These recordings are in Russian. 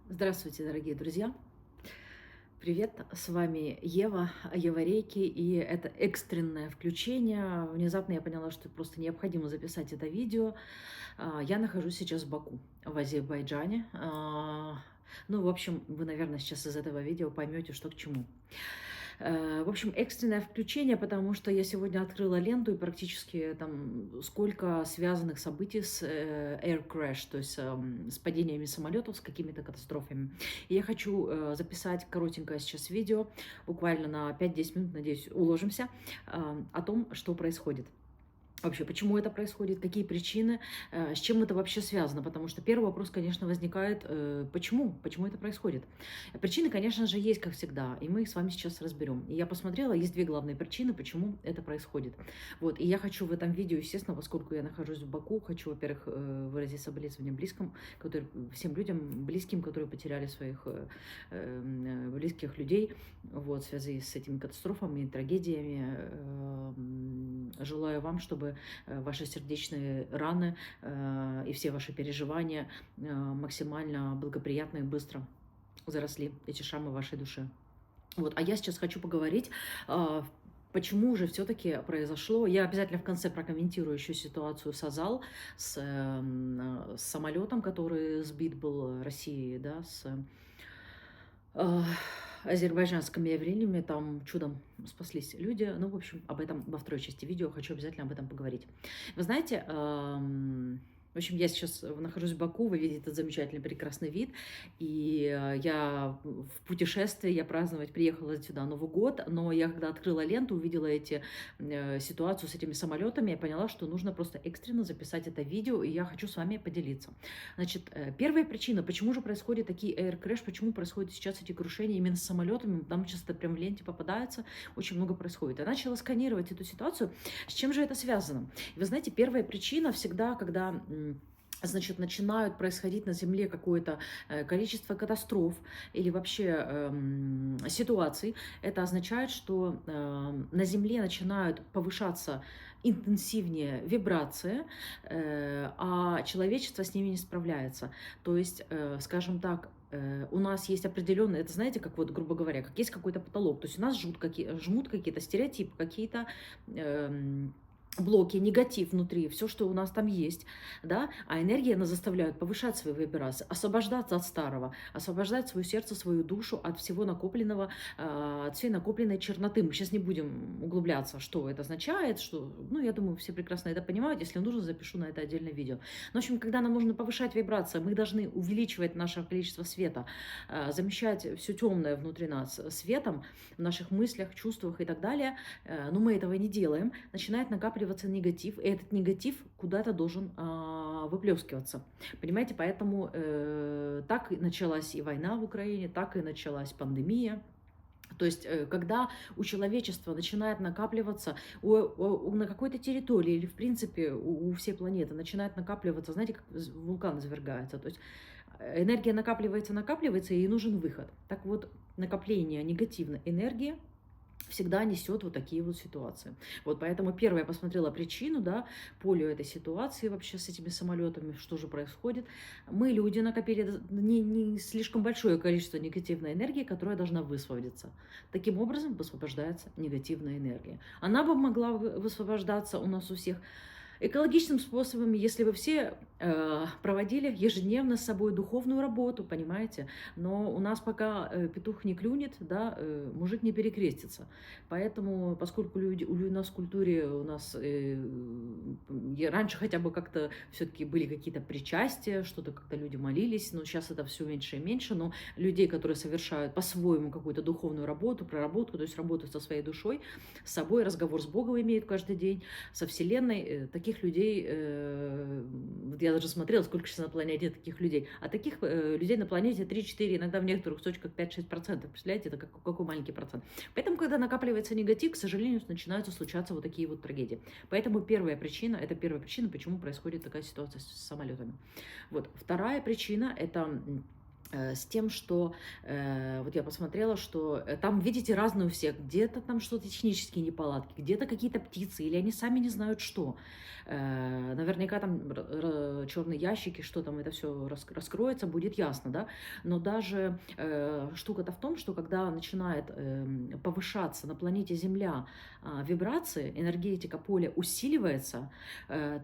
Здравствуйте, дорогие друзья! Привет, с вами Ева, Ева Рейки, и это экстренное включение. Внезапно я поняла, что просто необходимо записать это видео. Я нахожусь сейчас в Баку, в Азербайджане. Ну, в общем, вы, наверное, сейчас из этого видео поймете, что к чему. В общем, экстренное включение, потому что я сегодня открыла ленту, и практически там сколько связанных событий с air crash, то есть с падениями самолетов, с какими-то катастрофами. И я хочу записать коротенькое сейчас видео, буквально на 5-10 минут, надеюсь, уложимся, о том, что происходит. Вообще, почему это происходит, какие причины, с чем это вообще связано? Потому что первый вопрос, конечно, возникает, почему это происходит? Причины, конечно же, есть, как всегда, и мы их с вами сейчас разберем. И я посмотрела, есть две главные причины, почему это происходит. Вот, и я хочу в этом видео, естественно, поскольку я нахожусь в Баку, хочу, во-первых, выразить соболезнования всем людям близким, которые потеряли своих близких людей, вот, в связи с этими катастрофами и трагедиями. Желаю вам, чтобы ваши сердечные раны и все ваши переживания максимально благоприятно и быстро заросли, эти шрамы в вашей душе. Вот, а я сейчас хочу поговорить, почему же все-таки произошло. Я обязательно в конце прокомментирую еще ситуацию с Азал, с самолетом, который сбит был Россией, да, с азербайджанскими авиалиниями, там чудом спаслись люди. Ну, в общем, об этом во второй части видео хочу обязательно об этом поговорить. Вы знаете, в общем, я сейчас нахожусь в Баку, вы видите этот замечательный, прекрасный вид, и я в путешествии, я праздновать приехала сюда Новый год, но я когда открыла ленту, увидела ситуацию с этими самолетами, я поняла, что нужно просто экстренно записать это видео, и я хочу с вами поделиться. Значит, первая причина, почему же происходят такие air crash, почему происходят сейчас эти крушения именно с самолетами, там часто прям в ленте попадается, очень много происходит. Я начала сканировать эту ситуацию, с чем же это связано? И вы знаете, первая причина всегда, когда значит, начинают происходить на Земле какое-то количество катастроф или вообще ситуаций, это означает, что на Земле начинают повышаться интенсивнее вибрации, а человечество с ними не справляется. То есть, скажем так, у нас есть определенные, это знаете, как вот, грубо говоря, как есть какой-то потолок, то есть у нас жмут какие-то стереотипы, какие-то блоки, негатив внутри, все, что у нас там есть, да, а энергия нас заставляет повышать свои вибрации, освобождаться от старого, освобождать свое сердце, свою душу от всего накопленного, от всей накопленной черноты. Мы сейчас не будем углубляться, что это означает, что, ну, я думаю, все прекрасно это понимают, если нужно, запишу на это отдельное видео. Но, в общем, когда нам нужно повышать вибрации, мы должны увеличивать наше количество света, замещать все темное внутри нас светом, в наших мыслях, чувствах и так далее, но мы этого не делаем, начинает накапливаться негатив, и этот негатив куда-то должен выплескиваться. Понимаете, поэтому так и началась и война в Украине, так и началась пандемия. То есть, когда у человечества начинает накапливаться на какой-то территории или, в принципе, у всей планеты начинает накапливаться, знаете, как вулкан извергается, то есть энергия накапливается, и ей нужен выход. Так вот, накопление негативной энергии всегда несет вот такие вот ситуации. Вот поэтому первое, я посмотрела причину, да, полю этой ситуации вообще с этими самолетами, что же происходит. Мы, люди, накопили не слишком большое количество негативной энергии, которая должна высвободиться. Таким образом высвобождается негативная энергия. Она бы могла высвобождаться у нас у всех экологичным способом, если вы все проводили ежедневно с собой духовную работу, понимаете, но у нас пока петух не клюнет, да, мужик не перекрестится. Поэтому, поскольку у нас в культуре, у нас раньше хотя бы как-то все-таки были какие-то причастия, что-то как-то люди молились, но сейчас это все меньше и меньше, но людей, которые совершают по-своему какую-то духовную работу, проработку, то есть работают со своей душой, с собой, разговор с Богом имеют каждый день, со Вселенной, таких людей, вот я даже смотрела, сколько сейчас на планете таких людей, а таких людей на планете 3-4, иногда в некоторых точках 5-6%, представляете, это какой маленький процент. Поэтому, когда накапливается негатив, к сожалению, начинаются случаться вот такие вот трагедии. Поэтому первая причина, почему происходит такая ситуация с самолетами. Вот. Вторая причина, это с тем, что вот я посмотрела, что там, видите, разные у всех. Где-то там что-то технические неполадки, где-то какие-то птицы, или они сами не знают что. Наверняка там черные ящики, что там это все раскроется, будет ясно, да. Но даже штука-то в том, что когда начинает повышаться на планете Земля вибрации, энергетика поля усиливается,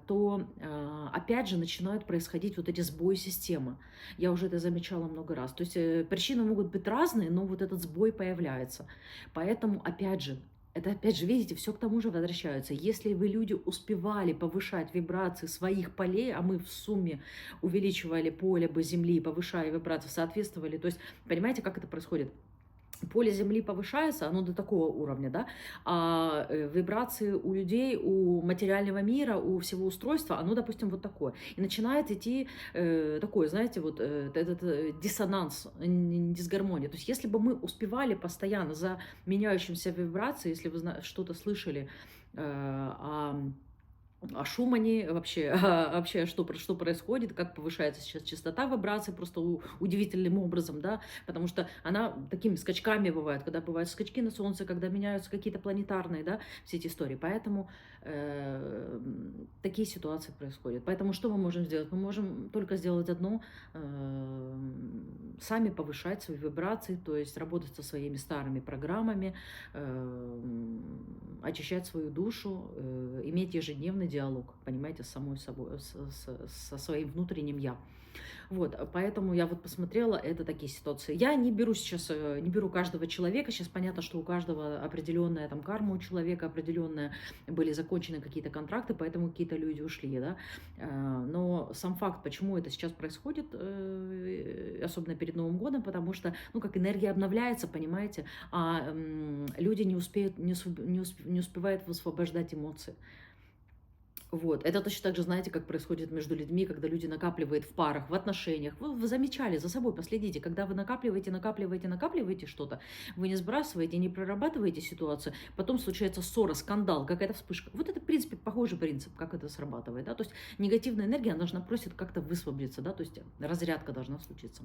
то опять же начинают происходить вот эти сбои системы. Я уже это замечала много раз. То есть причины могут быть разные, но вот этот сбой появляется. Поэтому, опять же, это опять же, видите, все к тому же возвращается. Если вы, люди, успевали повышать вибрации своих полей, а мы в сумме увеличивали поле бы Земли, повышая вибрации, соответствовали, то есть, понимаете, как это происходит? Поле Земли повышается, оно до такого уровня, да, а вибрации у людей, у материального мира, у всего устройства, оно, допустим, вот такое. И начинает идти такой, знаете, вот этот диссонанс, дисгармония. То есть если бы мы успевали постоянно за меняющимся вибрацией, если вы что-то слышали о Шумане, вообще, вообще что происходит, как повышается сейчас частота вибраций просто удивительным образом, да, потому что она такими скачками бывает, когда бывают скачки на Солнце, когда меняются какие-то планетарные, да, все эти истории. Поэтому такие ситуации происходят. Поэтому что мы можем сделать? Мы можем только сделать одно, сами повышать свои вибрации, то есть работать со своими старыми программами, очищать свою душу, иметь ежедневный диалог, понимаете, с самой собой, со своим внутренним «я». Вот, поэтому я вот посмотрела, это такие ситуации. Я не беру сейчас, не беру каждого человека, сейчас понятно, что у каждого определенная там карма у человека, определенная, были закончены какие-то контракты, поэтому какие-то люди ушли, да. Но сам факт, почему это сейчас происходит, особенно перед Новым годом, потому что, ну, как энергия обновляется, понимаете, а люди не успевают высвобождать эмоции. Вот. Это точно так же, знаете, как происходит между людьми, когда люди накапливают в парах, в отношениях. Вы замечали, за собой последите, когда вы накапливаете что-то, вы не сбрасываете, не прорабатываете ситуацию, потом случается ссора, скандал, какая-то вспышка. Вот это, в принципе, похожий принцип, как это срабатывает. Да? То есть негативная энергия, она должна просит как-то высвободиться, да? То есть разрядка должна случиться.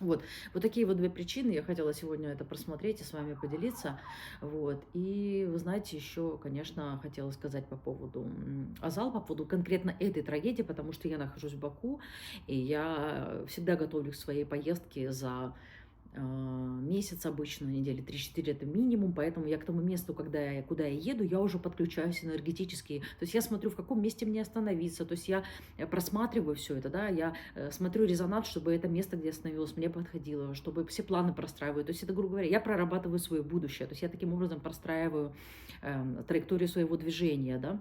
Вот такие вот две причины я хотела сегодня это просмотреть и с вами поделиться. Вот. И вы знаете, еще, конечно, хотела сказать по поводу Азал, по поводу конкретно этой трагедии, потому что я нахожусь в Баку, и я всегда готовлю к своей поездке за месяц обычно, недели 3-4 это минимум, поэтому я к тому месту, куда я еду, я уже подключаюсь энергетически, то есть я смотрю, в каком месте мне остановиться, то есть я просматриваю все это, да, я смотрю резонанс, чтобы это место, где я остановилась, мне подходило, чтобы все планы простраиваю, то есть это, грубо говоря, я прорабатываю свое будущее, то есть я таким образом простраиваю траекторию своего движения, да.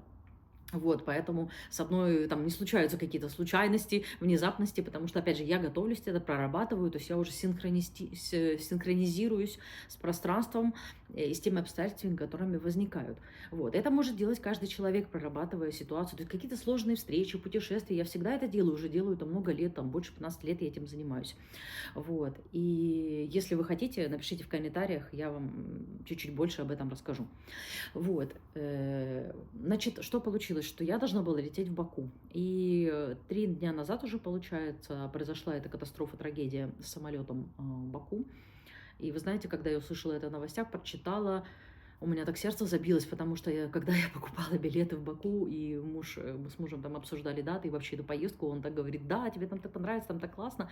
Вот, поэтому со мной там не случаются какие-то случайности, внезапности, потому что, опять же, я готовлюсь, это прорабатываю, то есть я уже синхронизируюсь с пространством и с теми обстоятельствами, которыми возникают. Вот, это может делать каждый человек, прорабатывая ситуацию. То есть какие-то сложные встречи, путешествия, я всегда это делаю, уже делаю это много лет, там больше 15 лет я этим занимаюсь. Вот, и если вы хотите, напишите в комментариях, я вам чуть-чуть больше об этом расскажу. Вот, значит, что получилось? Что я должна была лететь в Баку. И 3 дня назад уже, получается, произошла эта катастрофа, трагедия с самолетом в Баку. И вы знаете, когда я услышала это в новостях, прочитала, у меня так сердце забилось, потому что когда я покупала билеты в Баку, и мы с мужем там обсуждали даты и вообще эту поездку, он так говорит: да, тебе там так понравится, там так классно.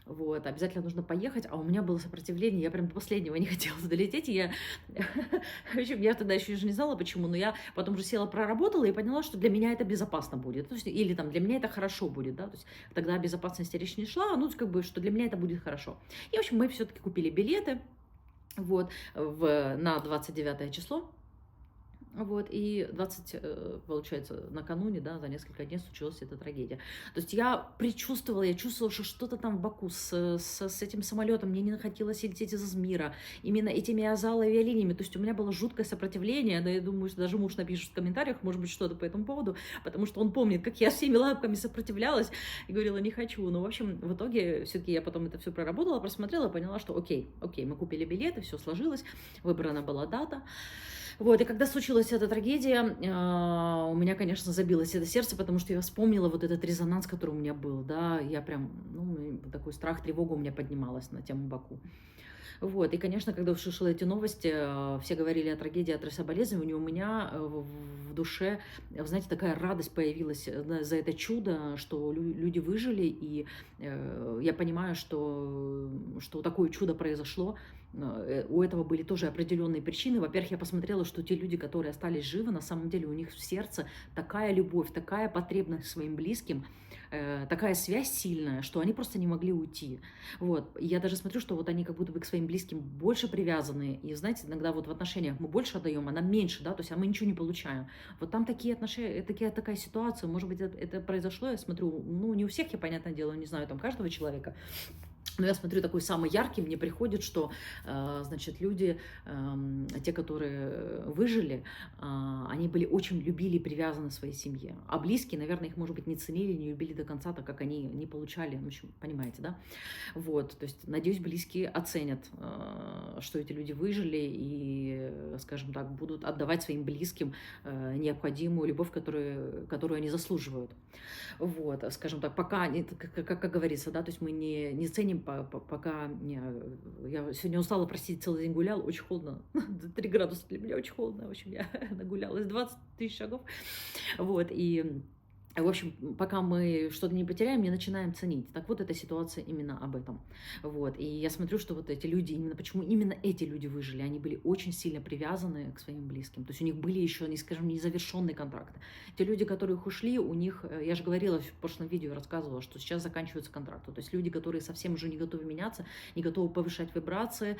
Вот, обязательно нужно поехать, а у меня было сопротивление, я прям до последнего не хотела долететь, и в общем, я тогда еще не знала, почему, но я потом уже села, проработала и поняла, что для меня это безопасно будет, то есть, или там для меня это хорошо будет, да, то есть тогда о безопасности речь не шла, ну, как бы, что для меня это будет хорошо. И, в общем, мы все-таки купили билеты, вот, на 29 число. Вот, и получается, накануне, да, за несколько дней случилась эта трагедия. То есть я чувствовала, что что-то там в Баку с этим самолетом, мне не хотелось лететь из Измира, именно этими авиалиниями. То есть у меня было жуткое сопротивление, да, я думаю, что даже муж напишет в комментариях, может быть, что-то по этому поводу, потому что он помнит, как я всеми лапками сопротивлялась и говорила: не хочу. Но, в общем, в итоге все-таки я потом это все проработала, просмотрела, поняла, что окей, мы купили билеты, все сложилось, выбрана была дата. Вот, и когда случилась эта трагедия, у меня, конечно, забилось это сердце, потому что я вспомнила вот этот резонанс, который у меня был, да, я прям, ну, такой страх, тревога у меня поднималась на тему Баку. Вот, и, конечно, когда услышала эти новости, все говорили о трагедии, о соболезновании, у меня в душе, вы знаете, такая радость появилась за это чудо, что люди выжили, и я понимаю, что такое чудо произошло. У этого были тоже определенные причины. Во-первых, я посмотрела, что те люди, которые остались живы, на самом деле у них в сердце такая любовь, такая потребность к своим близким, такая связь сильная, что они просто не могли уйти. Вот. И я даже смотрю, что вот они как будто бы к своим близким больше привязаны. И знаете, иногда вот в отношениях мы больше отдаем, а нам меньше, да, то есть а мы ничего не получаем. Вот там такие отношения, такая ситуация, может быть, это произошло, я смотрю, ну, не у всех, я, понятное дело, не знаю, там, каждого человека. Но я смотрю, такой самый яркий мне приходит, что, значит, люди, те, которые выжили, они были очень любили и привязаны к своей семье. А близкие, наверное, их, может быть, не ценили, не любили до конца, так как они не получали, в общем, понимаете, да? Вот, то есть, надеюсь, близкие оценят, что эти люди выжили и, скажем так, будут отдавать своим близким необходимую любовь, которую они заслуживают. Вот, скажем так, пока, как говорится, да, то есть мы не ценим, пока я сегодня устала, простите, целый день гулял, очень холодно, 3 градуса для меня очень холодно, в общем, я нагулялась 20 тысяч шагов, вот, и в общем, пока мы что-то не потеряем, не начинаем ценить. Так вот, эта ситуация именно об этом. Вот. И я смотрю, что вот эти люди, именно почему именно эти люди выжили, они были очень сильно привязаны к своим близким. То есть у них были еще, не скажем, незавершенные контракты. Те люди, которые ушли, у них, я же говорила в прошлом видео, рассказывала, что сейчас заканчиваются контракты. То есть люди, которые совсем уже не готовы меняться, не готовы повышать вибрации,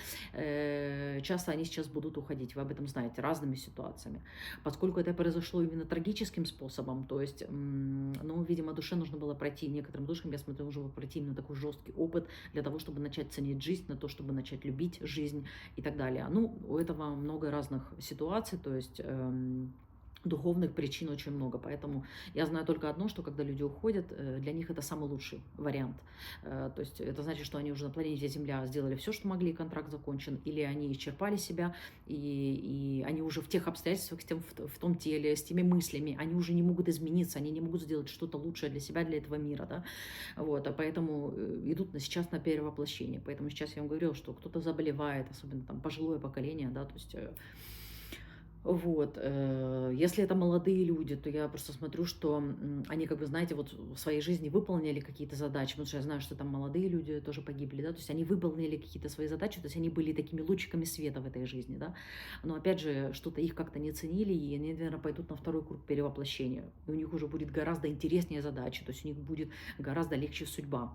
часто они сейчас будут уходить. Вы об этом знаете, разными ситуациями. Поскольку это произошло именно трагическим способом, то есть ну, видимо, душе нужно было пройти, некоторым душам, я смотрю, уже пройти именно такой жесткий опыт для того, чтобы начать ценить жизнь, на то, чтобы начать любить жизнь и так далее. Ну, у этого много разных ситуаций, то есть духовных причин очень много, поэтому я знаю только одно, что когда люди уходят, для них это самый лучший вариант. То есть это значит, что они уже на планете Земля сделали все, что могли, контракт закончен, или они исчерпали себя, и они уже в тех обстоятельствах, в том теле, с теми мыслями, они уже не могут измениться, они не могут сделать что-то лучшее для себя, для этого мира, да, вот, а поэтому идут сейчас на перевоплощение, поэтому сейчас я вам говорила, что кто-то заболевает, особенно там пожилое поколение, да, то есть вот, если это молодые люди, то я просто смотрю, что они, как бы, знаете, вот в своей жизни выполнили какие-то задачи, потому что я знаю, что там молодые люди тоже погибли, да, то есть они выполнили какие-то свои задачи, то есть они были такими лучиками света в этой жизни, да, но опять же, что-то их как-то не ценили, и они, наверное, пойдут на второй круг перевоплощения, и у них уже будет гораздо интереснее задачи, то есть у них будет гораздо легче судьба.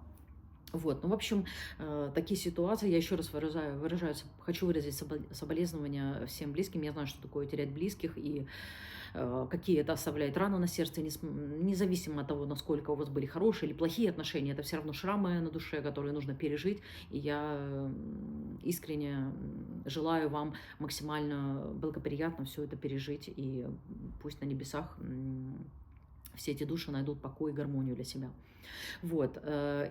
Вот, ну, в общем, такие ситуации, я еще раз хочу выразить соболезнования всем близким. Я знаю, что такое терять близких и какие это оставляет раны на сердце, независимо от того, насколько у вас были хорошие или плохие отношения, это все равно шрамы на душе, которые нужно пережить. И я искренне желаю вам максимально благоприятно все это пережить, и пусть на небесах все эти души найдут покой и гармонию для себя. Вот,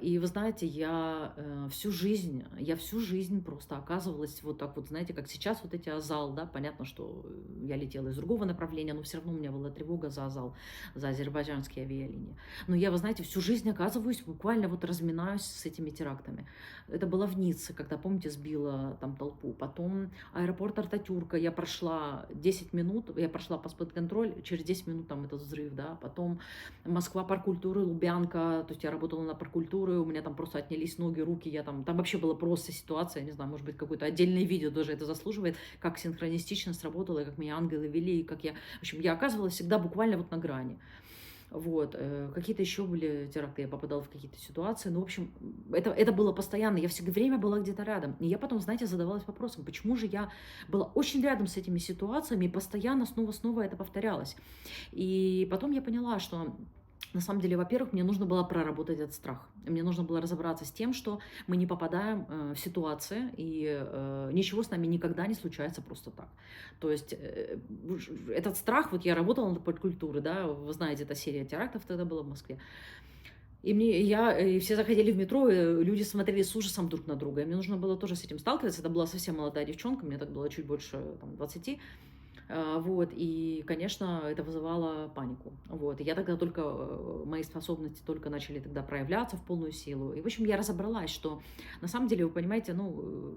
и вы знаете, я всю жизнь просто оказывалась вот так вот, знаете, как сейчас вот эти Азал, да, понятно, что я летела из другого направления, но все равно у меня была тревога за Азал, за азербайджанские авиалинии. Но я, вы знаете, всю жизнь оказываюсь, буквально вот разминаюсь с этими терактами. Это было в Ницце, когда, помните, сбила там толпу. Потом аэропорт Ататюрка, я прошла 10 минут, я прошла паспорт-контроль, через 10 минут там этот взрыв, да, потом Москва, парк культуры, Лубянка, то есть я работала на паркультуре, у меня там просто отнялись ноги, руки, там вообще была просто ситуация, не знаю, может быть, какое-то отдельное видео даже это заслуживает, как синхронистично сработало, как меня ангелы вели, и как я, в общем, я оказывалась всегда буквально вот на грани. Вот, какие-то еще были теракты, я попадала в какие-то ситуации, ну, в общем, это было постоянно, я все время была где-то рядом, и я потом, знаете, задавалась вопросом, почему же я была очень рядом с этими ситуациями, и постоянно снова это повторялось, и потом я поняла, что на самом деле, во-первых, мне нужно было проработать этот страх. Мне нужно было разобраться с тем, что мы не попадаем в ситуации, и ничего с нами никогда не случается просто так. То есть этот страх, вот я работала на подкультуре, да, вы знаете, эта серия терактов тогда была в Москве. И все заходили в метро, и люди смотрели с ужасом друг на друга. И мне нужно было тоже с этим сталкиваться. Это была совсем молодая девчонка, мне так было чуть больше там, 20. Вот, и, конечно, это вызывало панику. Вот, и я тогда только, мои способности только начали тогда проявляться в полную силу. И, в общем, я разобралась, что на самом деле, вы понимаете, ну,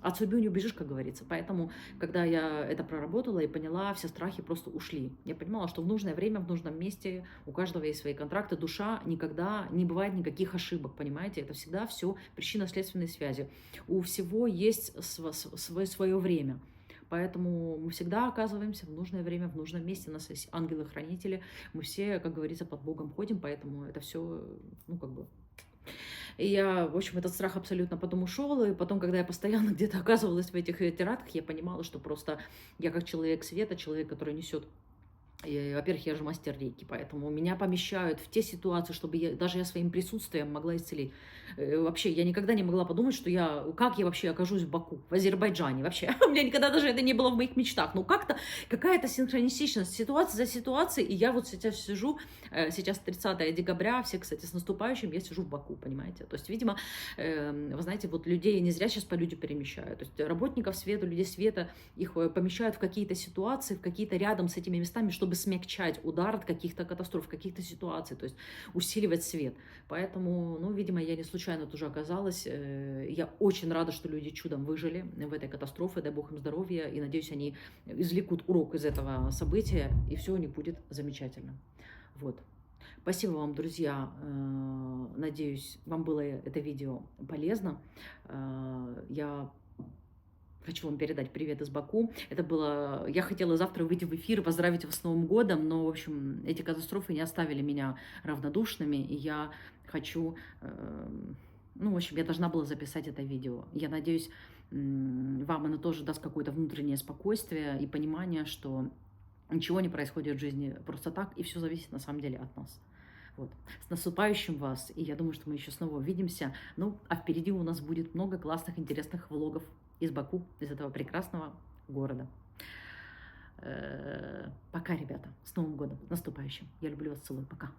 от судьбы не убежишь, как говорится. Поэтому, когда я это проработала и поняла, все страхи просто ушли. Я понимала, что в нужное время, в нужном месте у каждого есть свои контракты. Душа никогда не бывает никаких ошибок, понимаете? Это всегда все причинно-следственные связи. У всего есть свое время. Поэтому мы всегда оказываемся в нужное время, в нужном месте. У нас есть ангелы-хранители. Мы все, как говорится, под Богом ходим, поэтому это все, ну, как бы... И я, в общем, этот страх абсолютно потом ушел. И потом, когда я постоянно где-то оказывалась в этих терактах, я понимала, что просто я как человек света, человек, который несет. Во-первых, я же мастер рейки, поэтому меня помещают в те ситуации, чтобы даже я своим присутствием могла исцелить. Вообще, я никогда не могла подумать, что как я вообще окажусь в Баку, в Азербайджане вообще. У меня никогда даже это не было в моих мечтах. Но как-то какая-то синхронистичность, ситуация за ситуацией. И я вот сейчас сижу, сейчас 30 декабря, все, кстати, с наступающим, я сижу в Баку, понимаете. То есть, видимо, вы знаете, вот людей не зря сейчас по люди перемещают. То есть работников света, людей света, их помещают в какие-то ситуации, в какие-то рядом с этими местами, чтобы смягчать удар от каких-то катастроф, каких-то ситуаций, то есть усиливать свет. Поэтому, ну, видимо, я не случайно тоже оказалась. Я очень рада, что люди чудом выжили в этой катастрофе, дай бог им здоровья, и надеюсь, они извлекут урок из этого события, и все у них будет замечательно. Вот. Спасибо вам, друзья. Надеюсь, вам было это видео полезно. Я хочу вам передать привет из Баку. Это было... Я хотела завтра выйти в эфир, поздравить вас с Новым годом, но, в общем, эти катастрофы не оставили меня равнодушными, и я хочу... Ну, в общем, я должна была записать это видео. Я надеюсь, вам оно тоже даст какое-то внутреннее спокойствие и понимание, что ничего не происходит в жизни просто так, и все зависит на самом деле от нас. Вот. С наступающим вас, и я думаю, что мы еще снова увидимся. Ну, а впереди у нас будет много классных, интересных влогов из Баку, из этого прекрасного города. Пока, ребята, с Новым годом, наступающим. Я люблю вас, целую, пока.